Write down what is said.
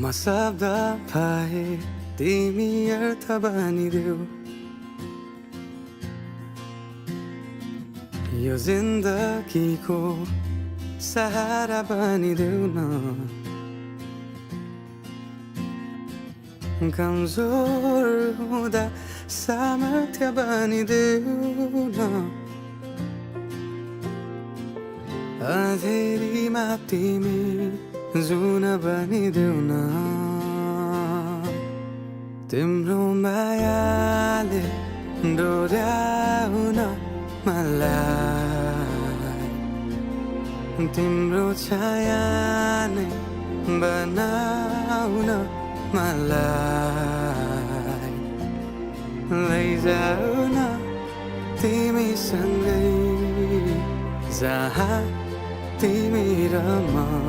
म शब्द पाए तिमी अर्थ बनिदेऊ यो जिन्दगीको सहारा बनिदेऊ न कमजोर हुँदा सामर्थ्य बनिदेऊ न अँधेरीमा तिमी जुन बनिदेऊ न तिम्रो मायाले डोर्याउन मलाई तिम्रो छाया नै बनाउन मलाई लैजाऊ न तिमीसँगै जहाँ तिमी र म